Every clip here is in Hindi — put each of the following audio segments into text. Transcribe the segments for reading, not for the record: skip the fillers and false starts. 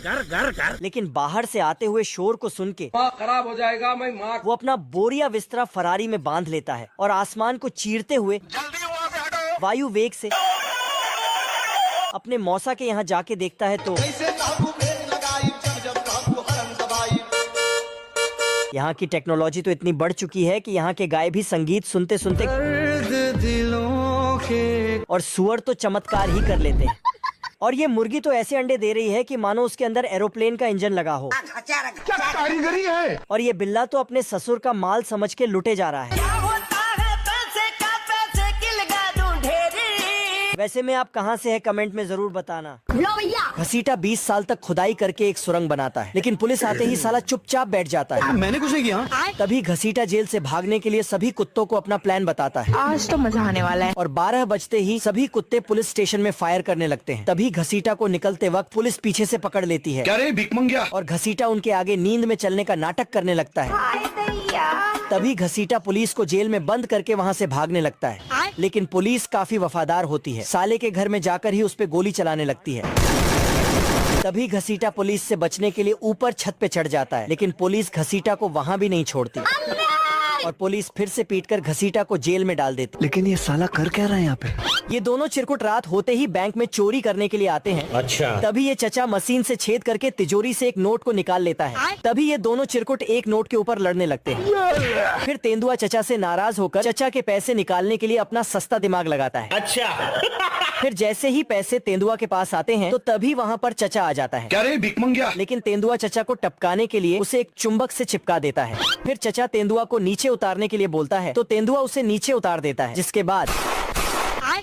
घर घर घर। लेकिन बाहर से आते हुए शोर को सुन के खराब हो जाएगा मैं माँ। वो अपना बोरिया बिस्तरा फरारी में बांध लेता है और आसमान को चीरते हुए जल्दी वहाँ से हटो। वायु वेग से अपने मौसा के यहाँ जाके देखता है तो यहाँ की टेक्नोलॉजी तो इतनी बढ़ चुकी है कि यहाँ के गाय भी संगीत सुनते सुनते दिलों के और सुअर तो चमत्कार ही कर लेते हैं। और ये मुर्गी तो ऐसे अंडे दे रही है कि मानो उसके अंदर एरोप्लेन का इंजन लगा हो। क्या कारीगरी है। और ये बिल्ला तो अपने ससुर का माल समझ के लुटे जा रहा है। वैसे में आप कहाँ से है कमेंट में जरूर बताना। घसीटा 20 साल तक खुदाई करके एक सुरंग बनाता है, लेकिन पुलिस आते ही साला चुपचाप बैठ जाता है। मैंने कुछ नहीं किया। तभी घसीटा जेल से भागने के लिए सभी कुत्तों को अपना प्लान बताता है। आज तो मजा आने वाला है। और 12 बजते ही सभी कुत्ते पुलिस स्टेशन में फायर करने लगते हैं। तभी घसीटा को निकलते वक्त पुलिस पीछे से पकड़ लेती है। क्या रे भीख मंगिया। और घसीटा उनके आगे नींद में चलने का नाटक करने लगता है। तभी घसीटा पुलिस को जेल में बंद करके वहाँ से भागने लगता है, लेकिन पुलिस काफी वफादार होती है। साले के घर में जाकर ही उस पे गोली चलाने लगती है। तभी घसीटा पुलिस से बचने के लिए ऊपर छत पे चढ़ जाता है, लेकिन पुलिस घसीटा को वहाँ भी नहीं छोड़ती और पुलिस फिर से पीटकर घसीटा को जेल में डाल देती। लेकिन ये साला कर क्या रहा है यहाँ पे। ये दोनों चिरकुट रात होते ही बैंक में चोरी करने के लिए आते हैं। अच्छा। तभी ये चचा मशीन से छेद करके तिजोरी से एक नोट को निकाल लेता है। तभी ये दोनों चिरकुट एक नोट के ऊपर लड़ने लगते हैं। फिर तेंदुआ चचा से नाराज होकर चचा के पैसे निकालने के लिए अपना सस्ता दिमाग लगाता है। अच्छा। फिर जैसे ही पैसे तेंदुआ के पास आते हैं तो तभी वहाँ पर चचा आ जाता है। क्या रे भीख मंगिया। लेकिन तेंदुआ चचा को टपकाने के लिए उसे एक चुंबक से चिपका देता है। फिर चचा तेंदुआ को नीचे उतारने के लिए बोलता है तो तेंदुआ उसे नीचे उतार देता है, जिसके बाद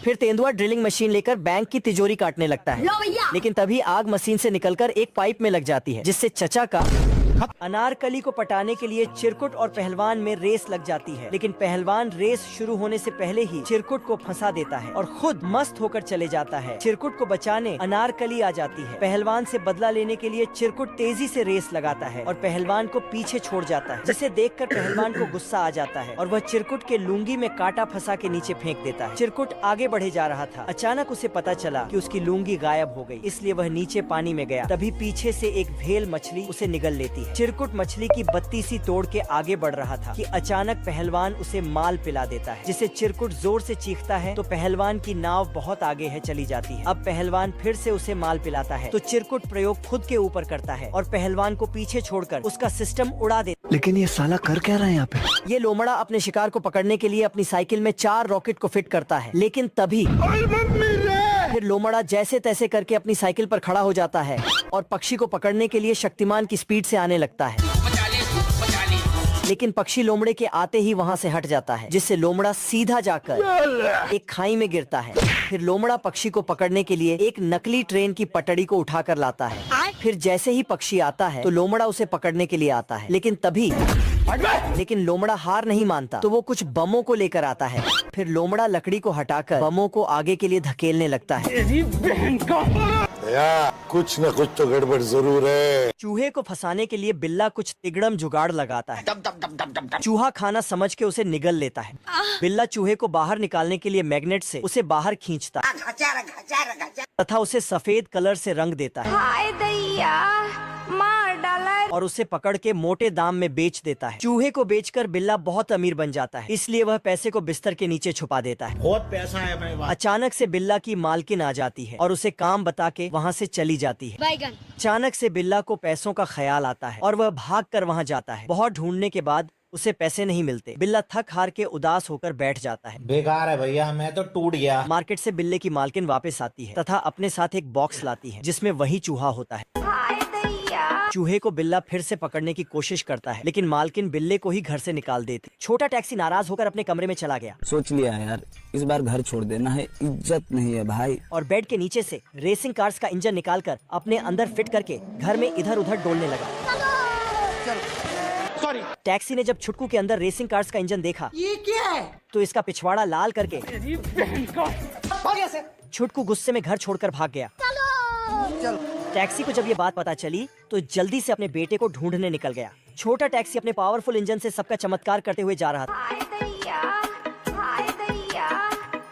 फिर तेंदुआ ड्रिलिंग मशीन लेकर बैंक की तिजोरी काटने लगता है। लेकिन तभी आग मशीन से निकलकर एक पाइप में लग जाती है, जिससे चचा का अनारकली को पटाने के लिए चिरकुट और पहलवान में रेस लग जाती है। लेकिन पहलवान रेस शुरू होने से पहले ही चिरकुट को फंसा देता है और खुद मस्त होकर चले जाता है। चिरकुट को बचाने अनारकली आ जाती है। पहलवान से बदला लेने के लिए चिरकुट तेजी से रेस लगाता है और पहलवान को पीछे छोड़ जाता है, जिसे देखकर पहलवान को गुस्सा आ जाता है और वह चिरकुट के लुंगी में कांटा फंसा के नीचे फेंक देता है। चिरकुट आगे बढ़े जा रहा था। अचानक उसे पता चला कि उसकी लुंगी गायब हो गई, इसलिए वह नीचे पानी में गया। तभी पीछे से एक भेल मछली उसे निगल लेती है। चिरकुट मछली की बत्ती सी तोड़ के आगे बढ़ रहा था कि अचानक पहलवान उसे माल पिला देता है, जिसे चिरकुट जोर से चीखता है तो पहलवान की नाव बहुत आगे है चली जाती है। अब पहलवान फिर से उसे माल पिलाता है तो चिरकुट प्रयोग खुद के ऊपर करता है और पहलवान को पीछे छोड़कर उसका सिस्टम उड़ा देता है। लेकिन ये साला कर क्या रहा है यहाँ पे। ये लोमड़ा अपने शिकार को पकड़ने के लिए अपनी साइकिल में 4 रॉकेट को फिट करता है, लेकिन तभी फिर लोमड़ा जैसे तैसे करके अपनी साइकिल पर खड़ा हो जाता है और पक्षी को पकड़ने के लिए शक्तिमान की स्पीड से आने लगता है। लेकिन पक्षी लोमड़े के आते ही वहाँ से हट जाता है, जिससे लोमड़ा सीधा जाकर एक खाई में गिरता है। फिर लोमड़ा पक्षी को पकड़ने के लिए एक नकली ट्रेन की पटड़ी को उठाकर लाता है। फिर जैसे ही पक्षी आता है तो लोमड़ा उसे पकड़ने के लिए आता है, लेकिन लोमड़ा हार नहीं मानता तो वो कुछ बमों को लेकर आता है। फिर लोमड़ा लकड़ी को हटाकर बमों को आगे के लिए धकेलने लगता है। कुछ न कुछ तो गड़बड़ जरूर है। चूहे को फंसाने के लिए बिल्ला कुछ तिगड़म जुगाड़ लगाता है। चूहा खाना समझ के उसे निगल लेता है। बिल्ला चूहे को बाहर निकालने के लिए मैग्नेट से उसे बाहर खींचता है तथा उसे सफेद कलर से रंग देता है। हाय दैया, मार डाला और उसे पकड़ के मोटे दाम में बेच देता है। चूहे को बेचकर बिल्ला बहुत अमीर बन जाता है, इसलिए वह पैसे को बिस्तर के नीचे छुपा देता है। बहुत पैसा है मेरे पास। अचानक से बिल्ला की मालकिन आ जाती है और उसे काम बता के वहाँ से चली जाती है। अचानक से बिल्ला को पैसों का ख्याल आता है और वह भाग कर वहाँ जाता है। बहुत ढूंढने के बाद उसे पैसे नहीं मिलते। बिल्ला थक हार के उदास होकर बैठ जाता है। बेकार है भैया, मैं तो टूट गया। मार्केट से बिल्ले की मालकिन वापस आती है तथा अपने साथ एक बॉक्स लाती है, जिसमें वही चूहा होता है। चूहे को बिल्ला फिर से पकड़ने की कोशिश करता है, लेकिन मालकिन बिल्ले को ही घर से निकाल देती। छोटा टैक्सी नाराज होकर अपने कमरे में चला गया। सोच लिया यार, इस बार घर छोड़ देना है, इज्जत नहीं है भाई। और बेड के नीचे से रेसिंग कार्स का इंजन निकालकर अपने अंदर फिट करके घर में इधर उधर डोलने लगा। सॉरी। टैक्सी ने जब छुटकू के अंदर रेसिंग कार्स का इंजन देखा, ये क्या है, तो इसका पिछवाड़ा लाल करके छुटकू गुस्से में घर छोड़कर भाग गया। टैक्सी को जब ये बात पता चली तो जल्दी से अपने बेटे को ढूंढने निकल गया। छोटा टैक्सी अपने पावरफुल इंजन से सबका चमत्कार करते हुए जा रहा था। हाय दैया,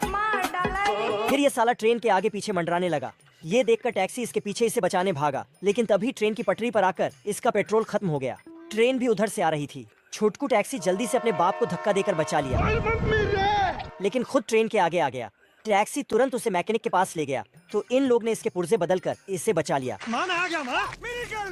मार डाला फिर ये साला ट्रेन के आगे पीछे मंडराने लगा। ये देखकर टैक्सी इसके पीछे इसे बचाने भागा, लेकिन तभी ट्रेन की पटरी पर आकर इसका पेट्रोल खत्म हो गया। ट्रेन भी उधर से आ रही थी। छोटकू टैक्सी जल्दी से अपने बाप को धक्का देकर बचा लिया, लेकिन खुद ट्रेन के आगे आ गया। टैक्सी तुरंत उसे मैकेनिक के पास ले गया, तो इन लोग ने इसके पुर्जे बदलकर इसे बचा लिया।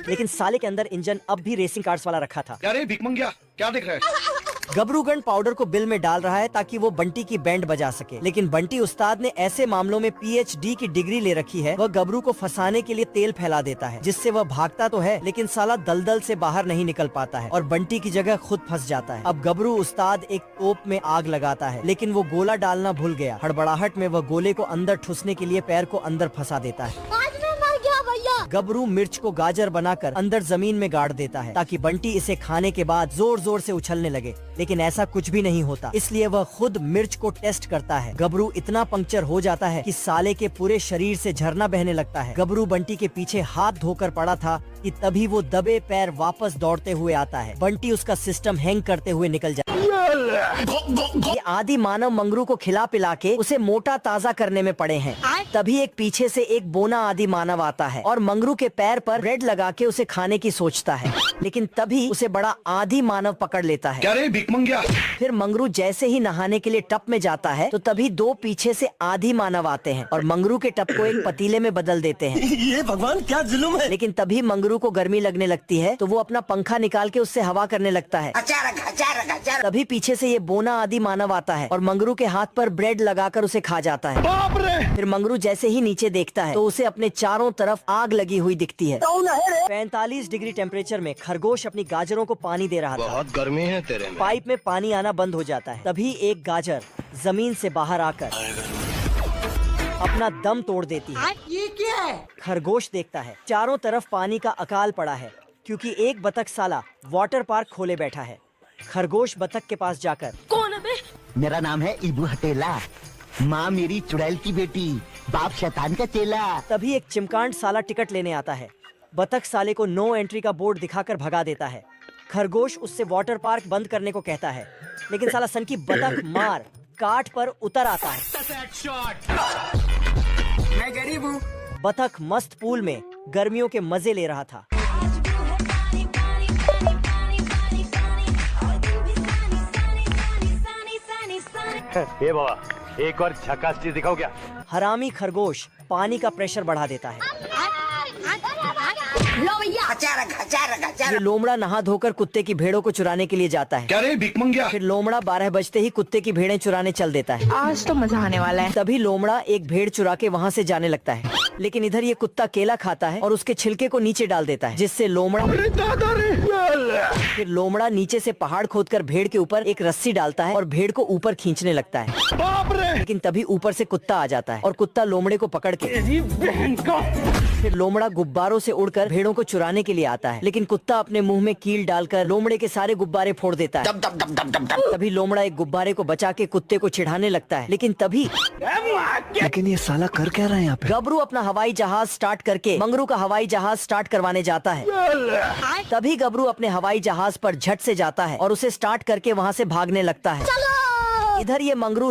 लेकिन साले के अंदर इंजन अब भी रेसिंग कार्स वाला रखा था। क्या रे भिक मंगिया, क्या देख रहा है? गबरूगन पाउडर को बिल में डाल रहा है ताकि वो बंटी की बैंड बजा सके, लेकिन बंटी उस्ताद ने ऐसे मामलों में PhD की डिग्री ले रखी है। वह गबरू को फंसाने के लिए तेल फैला देता है, जिससे वह भागता तो है लेकिन साला दलदल से बाहर नहीं निकल पाता है और बंटी की जगह खुद फंस जाता है। अब गबरू उस्ताद एक तोप में आग लगाता है, लेकिन वो गोला डालना भूल गया। हड़बड़ाहट में वह गोले को अंदर ठुसने के लिए पैर को अंदर फंसा देता है। गबरू मिर्च को गाजर बनाकर अंदर जमीन में गाड़ देता है ताकि बंटी इसे खाने के बाद जोर जोर से उछलने लगे, लेकिन ऐसा कुछ भी नहीं होता। इसलिए वह खुद मिर्च को टेस्ट करता है। गबरू इतना पंक्चर हो जाता है कि साले के पूरे शरीर से झरना बहने लगता है। गबरू बंटी के पीछे हाथ धोकर पड़ा था कि तभी वो दबे पैर वापस दौड़ते हुए आता है। बंटी उसका सिस्टम हैंग करते हुए निकल जाता है। ये आदि मानव मंगरू को खिला पिला के उसे मोटा ताजा करने में पड़े हैं। तभी एक पीछे से एक बोना आदि मानव आता है और मंगरू के पैर पर ब्रेड लगा के उसे खाने की सोचता है, लेकिन तभी उसे बड़ा आदि मानव पकड़ लेता है। क्या रे भिक मंगिया? फिर मंगरू जैसे ही नहाने के लिए टप में जाता है तो तभी दो पीछे से आदि मानव आते हैं और मंगरू के टप को एक पतीले में बदल देते हैं। ये भगवान क्या जुल्म है। लेकिन तभी मंगरू को गर्मी लगने लगती है तो वो अपना पंखा निकाल के उससे हवा करने लगता है। तभी पीछे से ये बोना आदि मानव आता है और मंगरू के हाथ पर ब्रेड लगाकर उसे खा जाता है। बाप रे! फिर मंगरू जैसे ही नीचे देखता है तो उसे अपने चारों तरफ आग लगी हुई दिखती है। 45 डिग्री टेम्परेचर में खरगोश अपनी गाजरों को पानी दे रहा था। बहुत गर्मी है तेरे में। पाइप में पानी आना बंद हो जाता है। तभी एक गाजर जमीन से बाहर आकर अपना दम तोड़ देती है। ये क्या है? खरगोश देखता है चारों तरफ पानी का अकाल पड़ा है, क्योंकि एक बतख साला वाटर पार्क खोले बैठा है। खरगोश बतख के पास जाकर, कौन है बे? मेरा नाम है इबू हटेला, माँ मेरी चुड़ैल की बेटी, बाप शैतान का चेला। तभी एक चिमकांड साला टिकट लेने आता है। बतख साले को नो एंट्री का बोर्ड दिखाकर भगा देता है। खरगोश उससे वाटर पार्क बंद करने को कहता है, लेकिन साला सन की बतख मार काट पर उतर आता है। मैं गरीब हूँ। बतख मस्त पूल में गर्मियों के मजे ले रहा था। ये बाबा, एक और झकास चीज दिखाओ क्या? हरामी खरगोश पानी का प्रेशर बढ़ा देता है। लो भैया। ये लोमड़ा नहा धोकर कुत्ते की भेड़ों को चुराने के लिए जाता है। क्या रे भिक मंगिया? फिर लोमड़ा 12 बजते ही कुत्ते की भेड़ें चुराने चल देता है। आज तो मजा आने वाला है। तभी लोमड़ा एक भेड़ चुरा के वहाँ से जाने लगता है, लेकिन इधर ये कुत्ता केला खाता है और उसके छिलके को नीचे डाल देता है, जिससे लोमड़ा फिर लोमड़ा नीचे से पहाड़ खोदकर भेड़ के ऊपर एक रस्सी डालता है और भेड़ को ऊपर खींचने लगता है। बाप रे! लेकिन तभी ऊपर से कुत्ता आ जाता है और कुत्ता लोमड़े को पकड़ के फिर लोमड़ा गुब्बारों से उड़कर भेड़ों को चुराने के लिए आता है, लेकिन कुत्ता अपने मुंह में कील डालकर लोमड़े के सारे गुब्बारे फोड़ देता है। तभी लोमड़ा एक गुब्बारे को बचा के कुत्ते को चिढ़ाने लगता है, लेकिन तभी लेकिन ये साला कर क्या रहा है यहाँ पे? गबरू अपना हवाई जहाज स्टार्ट करके मंगरू का हवाई जहाज स्टार्ट करवाने जाता है। तभी गबरू अपने हवाई जहाज पर झट से जाता है और उसे स्टार्ट करके वहाँ से भागने लगता है। इधर ये मंगरू